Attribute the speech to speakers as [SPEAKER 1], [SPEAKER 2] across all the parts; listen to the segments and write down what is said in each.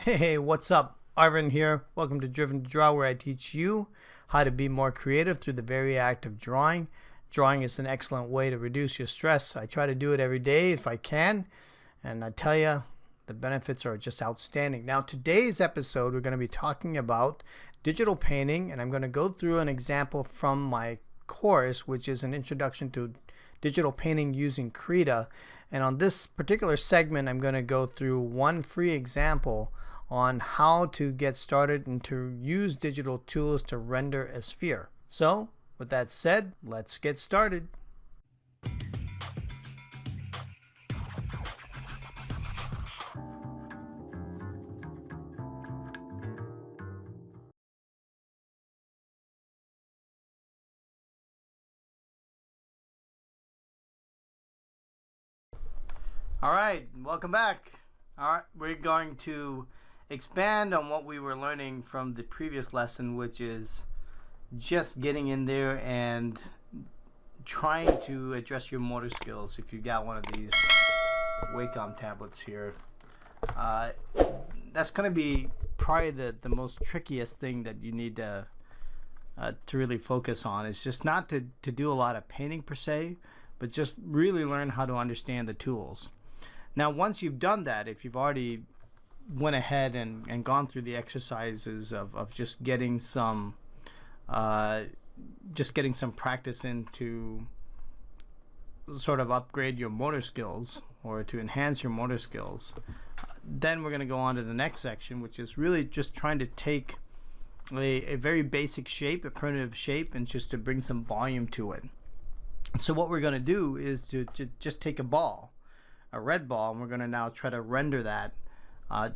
[SPEAKER 1] Hey, what's up? Arvin here. Welcome to Driven to Draw, where I teach you how to be more creative through the very act of drawing. Drawing is an excellent way to reduce your stress. I try to do it every day if I can, and I tell you, the benefits are just outstanding. Now, today's episode, we're going to be talking about digital painting, and I'm going to go through an example from my course, which is an introduction to digital painting using Krita. And on this particular segment, I'm going to go through one free example on how to get started and to use digital tools to render a sphere. So, with that said, let's get started. All right, welcome back. All right, we're going to expand on what we were learning from the previous lesson, which is just getting in there and trying to address your motor skills. If you got one of these Wacom tablets here, that's going to be probably the most trickiest thing that you need to really focus on. It's just not to do a lot of painting per se, but just really learn how to understand the tools. Now, once you've done that, if you've already went ahead and gone through the exercises of just getting some practice in to sort of upgrade your motor skills or to enhance your motor skills, then we're going to go on to the next section, which is really just trying to take a very basic shape, a primitive shape, and just to bring some volume to it. So what we're going to do is to just take a ball, a red ball, and we're going to now try to render that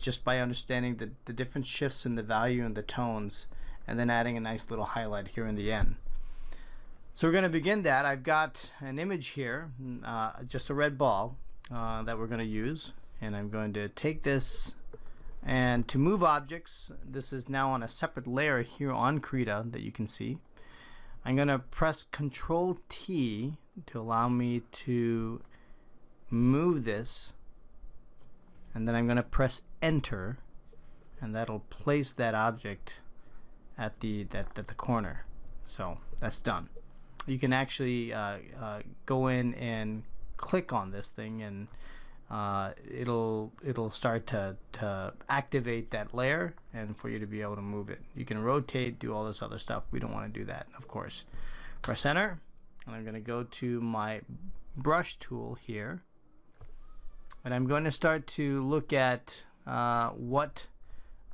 [SPEAKER 1] just by understanding the different shifts in the value and the tones, and then adding a nice little highlight here in the end. So we're going to begin that. I've got an image here, just a red ball that we're going to use, and I'm going to take this, and to move objects, this is now on a separate layer here on Krita that you can see. I'm going to press Control T to allow me to move this, and then I'm going to press Enter, and that'll place that object at the corner. So that's done. You can actually go in and click on this thing, and it'll start to activate that layer, and for you to be able to move it. You can rotate, do all this other stuff. We don't want to do that, of course. Press Enter, and I'm going to go to my brush tool here, and I'm going to start to look at what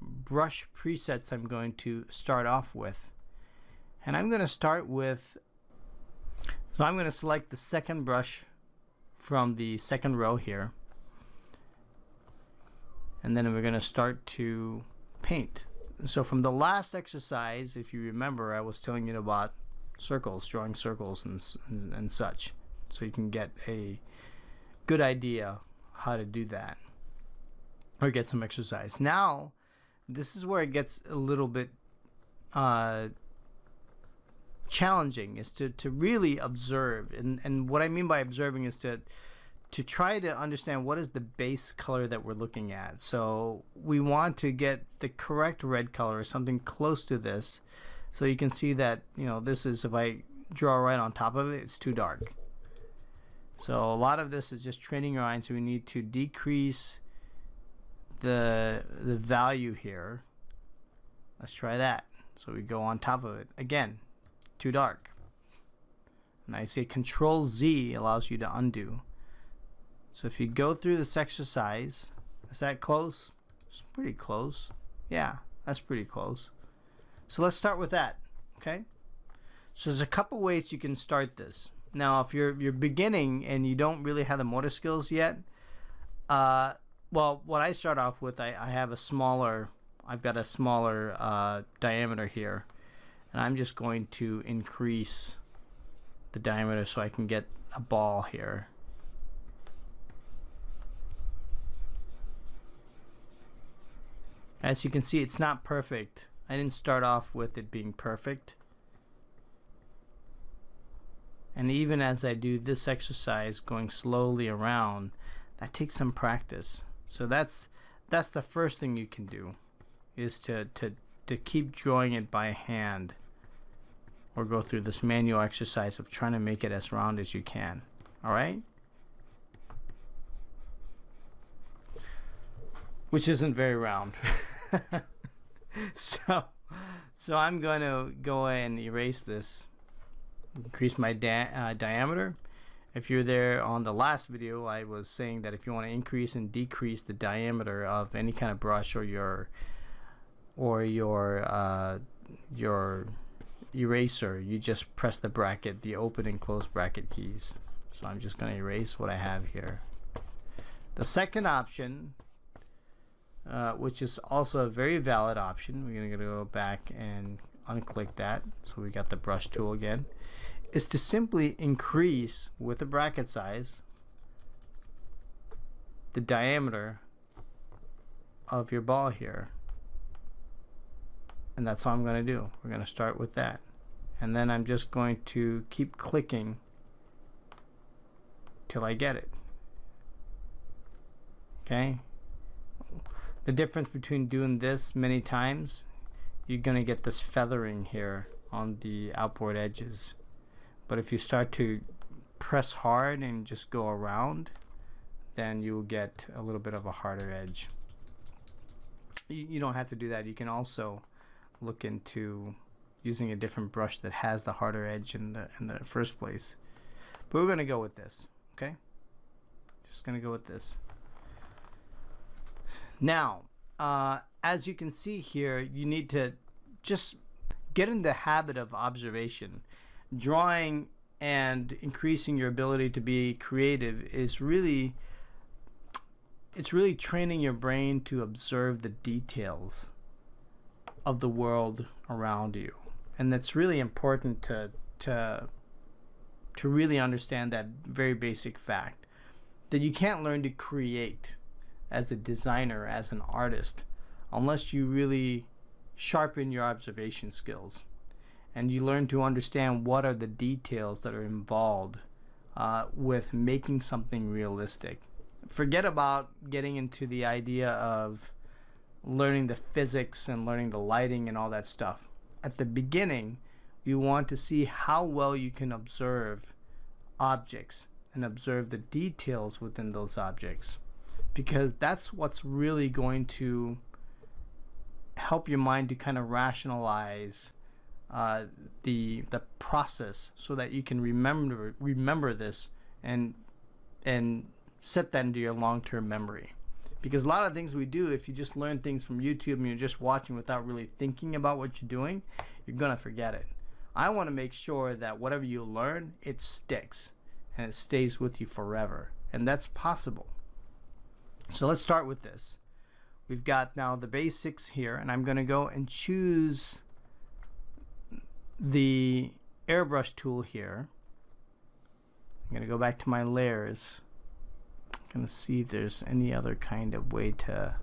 [SPEAKER 1] brush presets I'm going to start off with. And I'm going to start with, so I'm going to select the second brush from the second row here, and then we're going to start to paint. So from the last exercise, if you remember, I was telling you about circles, drawing circles and such, so you can get a good idea how to do that or get some exercise. Now this is where it gets a little bit challenging, is to really observe, and what I mean by observing is to try to understand what is the base color that we're looking at. So we want to get the correct red color or something close to this, so you can see that, you know, this is, if I draw right on top of it, it's too dark. So a lot of this is just training your eye, so we need to decrease the value here. Let's try that. So we go on top of it. Again, too dark. And I say Control Z allows you to undo. So if you go through this exercise, is that close? It's pretty close. Yeah, that's pretty close. So let's start with that. Okay? So there's a couple ways you can start this. Now, if you're beginning and you don't really have the motor skills yet, well, what I start off with, I've got a smaller diameter here, and I'm just going to increase the diameter so I can get a ball here. As you can see, it's not perfect. I didn't start off with it being perfect. And even as I do this exercise, going slowly around, that takes some practice. So that's that's the first thing you can do, is to keep drawing it by hand, or go through this manual exercise of trying to make it as round as you can. All right? Which isn't very round. So I'm going to go ahead and erase this, increase my diameter. If you're there on the last video, I was saying that if you want to increase and decrease the diameter of any kind of brush or your eraser, you just press the bracket, the open and close bracket keys. So I'm just going to erase what I have here. The second option, which is also a very valid option, we're going to go back and unclick that, so we got the brush tool again, is to simply increase with the bracket size the diameter of your ball here. And that's all I'm going to do. We're going to start with that. And then I'm just going to keep clicking till I get it. Okay? The difference between doing this many times, you're going to get this feathering here on the outboard edges. But if you start to press hard and just go around, then you will get a little bit of a harder edge. You don't have to do that. You can also look into using a different brush that has the harder edge in the first place. But we're going to go with this, okay? Just going to go with this. Now, as you can see here, you need to just get in the habit of observation. Drawing and increasing your ability to be creative is really, it's really training your brain to observe the details of the world around you. And that's really important to really understand that very basic fact, that you can't learn to create as a designer, as an artist, unless you really sharpen your observation skills and you learn to understand what are the details that are involved with making something realistic. Forget about getting into the idea of learning the physics and learning the lighting and all that stuff. At the beginning, you want to see how well you can observe objects and observe the details within those objects, because that's what's really going to help your mind to kind of rationalize the process, so that you can remember this and set that into your long-term memory. Because a lot of things we do, if you just learn things from YouTube and you're just watching without really thinking about what you're doing, you're gonna forget it. I want to make sure that whatever you learn, it sticks and it stays with you forever, and that's possible. So let's start with this. We've got now the basics here, and I'm going to go and choose the airbrush tool here. I'm going to go back to my layers. I'm going to see if there's any other kind of way to,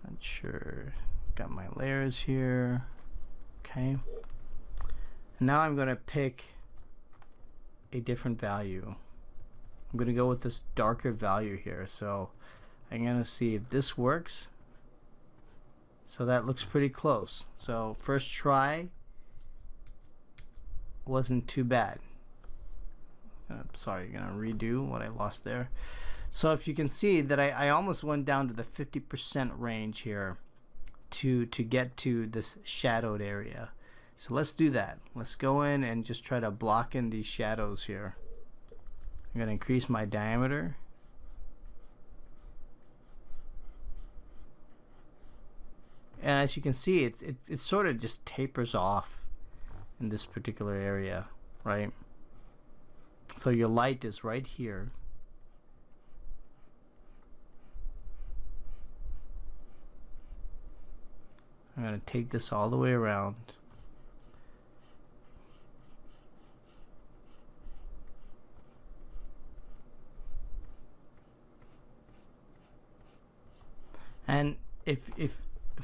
[SPEAKER 1] not sure. Got my layers here. Okay. And now I'm going to pick a different value. I'm going to go with this darker value here. So I'm going to see if this works. So that looks pretty close. So first try wasn't too bad. Sorry, I'm going to redo what I lost there. So if you can see that I almost went down to the 50% range here to get to this shadowed area. So let's do that. Let's go in and just try to block in these shadows here. I'm going to increase my diameter. And as you can see, it sort of just tapers off in this particular area, right? So your light is right here. I'm going to take this all the way around. And if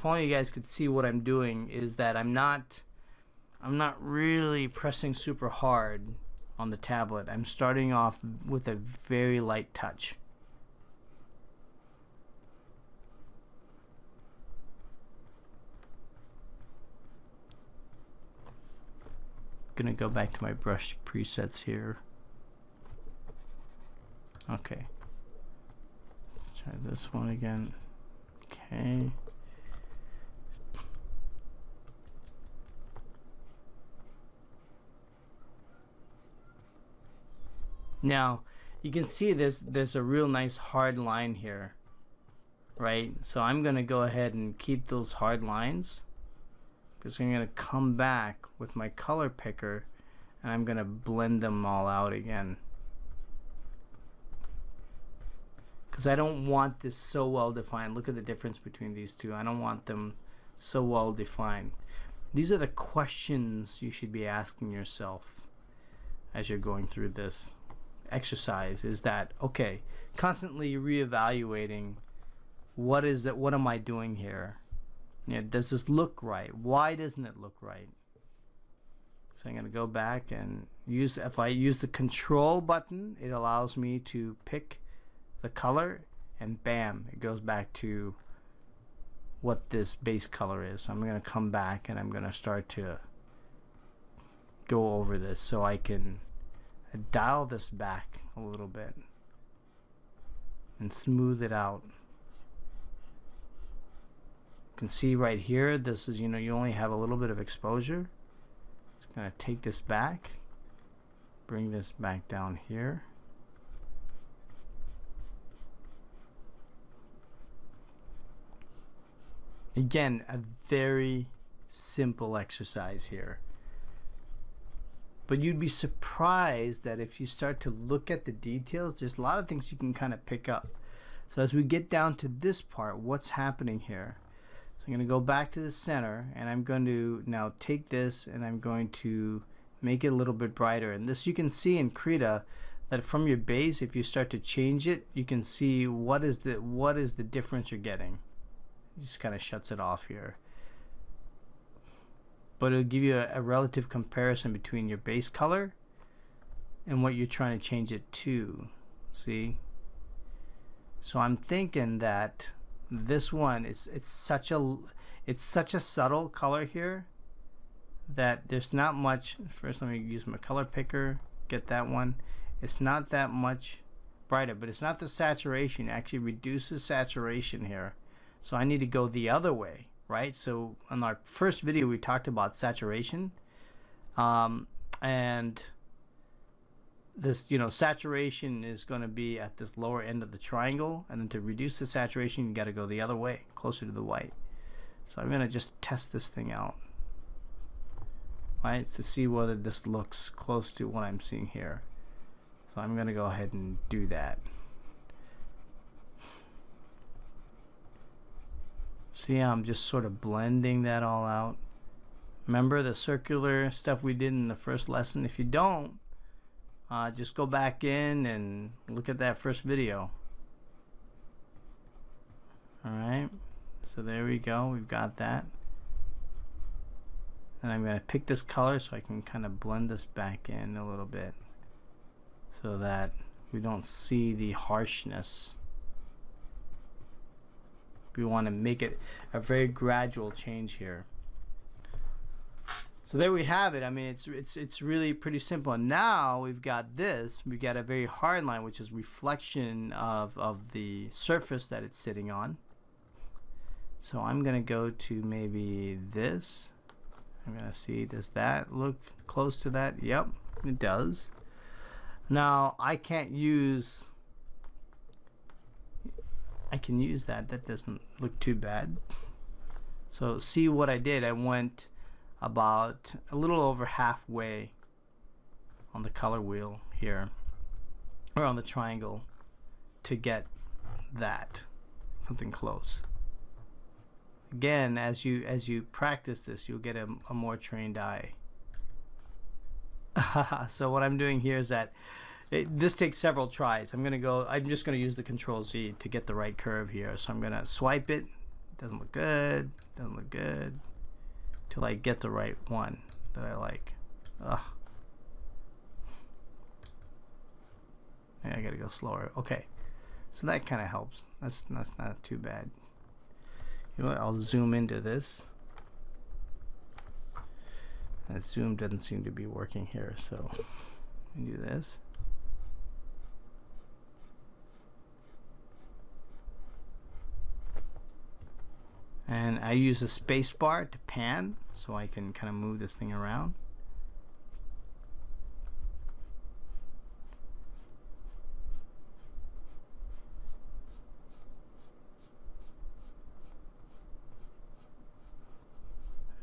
[SPEAKER 1] only you guys could see what I'm doing, is that I'm not really pressing super hard on the tablet. I'm starting off with a very light touch. gonna go back to my brush presets here. Okay. Try this one again. Okay. Now, you can see there's a real nice hard line here, right? So I'm going to go ahead and keep those hard lines, because I'm going to come back with my color picker and I'm going to blend them all out again. Because I don't want this so well defined. Look at the difference between these two. I don't want them so well defined. These are the questions you should be asking yourself as you're going through this exercise. Is that okay? Constantly reevaluating, what am I doing here? You know, does this look right? Why doesn't it look right? So I'm going to go back and if I use the control button, it allows me to pick the color, and bam, it goes back to what this base color is. So I'm going to come back and I'm going to start to go over this so I can dial this back a little bit and smooth it out. You can see right here, this is, you know, you only have a little bit of exposure. Just gonna take this back, bring this back down here. Again, a very simple exercise here. But you'd be surprised that if you start to look at the details, there's a lot of things you can kind of pick up. So as we get down to this part, what's happening here? So I'm going to go back to the center, and I'm going to now take this and I'm going to make it a little bit brighter. And this, you can see in Krita that from your base, if you start to change it, you can see what is the difference you're getting. It just kind of shuts it off here. But it'll give you a relative comparison between your base color and what you're trying to change it to. See? So I'm thinking that this one, it's such a subtle color here that there's not much. First, let me use my color picker, get that one. It's not that much brighter, but it's not the saturation. It actually reduces saturation here. So I need to go the other way. Right, so in our first video we talked about saturation, and this, you know, saturation is going to be at this lower end of the triangle, and then to reduce the saturation you got to go the other way, closer to the white. So I'm going to just test this thing out, right, to see whether this looks close to what I'm seeing here. So I'm going to go ahead and do that. See how I'm just sort of blending that all out? Remember the circular stuff we did in the first lesson? If you don't, just go back in and look at that first video. Alright, so there we go, we've got that. And I'm going to pick this color so I can kind of blend this back in a little bit so that we don't see the harshness. We want to make it a very gradual change here. So there we have it. I mean, it's really pretty simple. And now we've got this. We've got a very hard line, which is reflection of the surface that it's sitting on. So I'm going to go to maybe this. I'm going to see, does that look close to that? Yep, it does. Now I can't use... I can use that. That doesn't look too bad. So see what I did. I went about a little over halfway on the color wheel here, or on the triangle, to get that, something close. Again, as you practice this, you'll get a more trained eye. So what I'm doing here is that this takes several tries. I'm just going to use the Control Z to get the right curve here. So I'm going to swipe it. Doesn't look good. Doesn't look good. Till I get the right one that I like. Ugh. Yeah, I got to go slower. Okay. So that kind of helps. That's not too bad. You know what? I'll zoom into this. And zoom doesn't seem to be working here, so we do this. And I use a space bar to pan, so I can kind of move this thing around.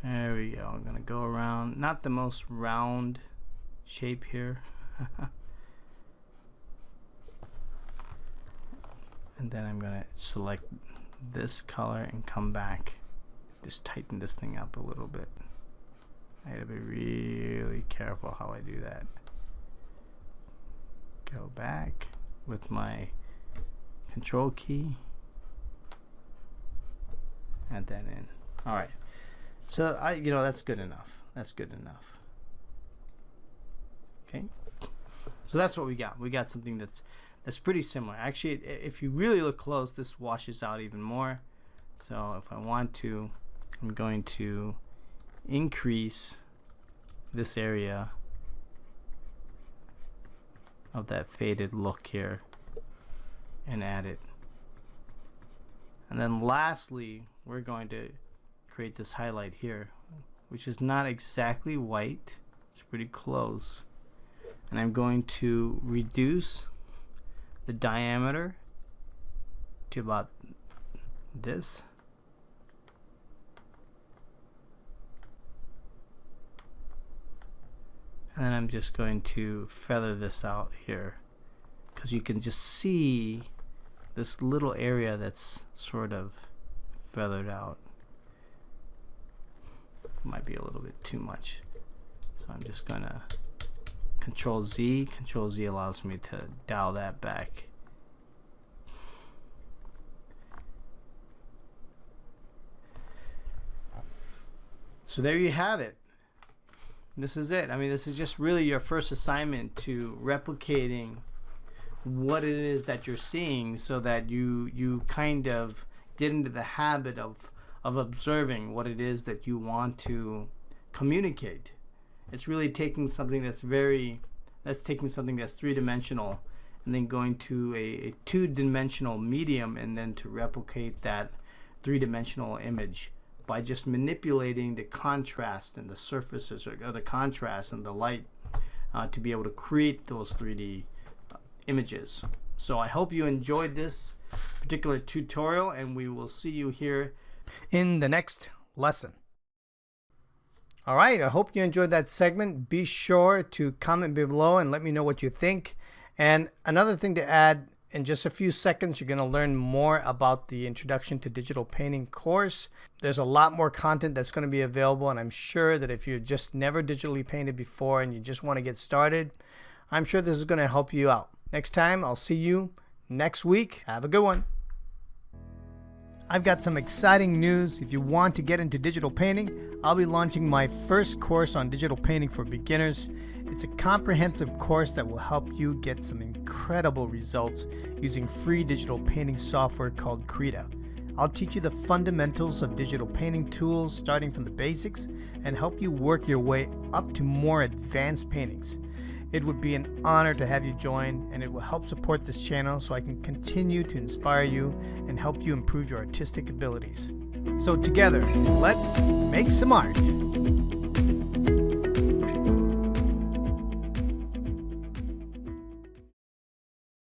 [SPEAKER 1] There we go. I'm going to go around, not the most round shape here. And then I'm going to select this color and come back. Just tighten this thing up a little bit. I gotta be really careful how I do that. Go back with my control key. Add that in. Alright. So that's good enough. That's good enough. Okay. So that's what we got. We got something that's pretty similar. Actually, if you really look close, this washes out even more. So if I want to, I'm going to increase this area of that faded look here and add it. And then lastly, we're going to create this highlight here, which is not exactly white. It's pretty close. And I'm going to reduce the diameter to about this. And then I'm just going to feather this out here, because you can just see this little area that's sort of feathered out. Might be a little bit too much. So I'm just gonna Control Z. Control Z allows me to dial that back. So there you have it. This is it. I mean, this is just really your first assignment to replicating what it is that you're seeing, so that you kind of get into the habit of observing what it is that you want to communicate. It's really taking something that's three-dimensional and then going to a two-dimensional medium, and then to replicate that three-dimensional image by just manipulating the contrast and the surfaces, or the contrast and the light, to be able to create those 3D images. So I hope you enjoyed this particular tutorial, and we will see you here in the next lesson. Alright, I hope you enjoyed that segment. Be sure to comment below and let me know what you think. And another thing to add, in just a few seconds you're going to learn more about the Introduction to Digital Painting course. There's a lot more content that's going to be available, and I'm sure that if you've just never digitally painted before and you just want to get started, I'm sure this is going to help you out. Next time, I'll see you next week. Have a good one. I've got some exciting news. If you want to get into digital painting, I'll be launching my first course on digital painting for beginners. It's a comprehensive course that will help you get some incredible results using free digital painting software called Krita. I'll teach you the fundamentals of digital painting tools, starting from the basics, and help you work your way up to more advanced paintings. It would be an honor to have you join, and it will help support this channel so I can continue to inspire you and help you improve your artistic abilities. So together, let's make some art.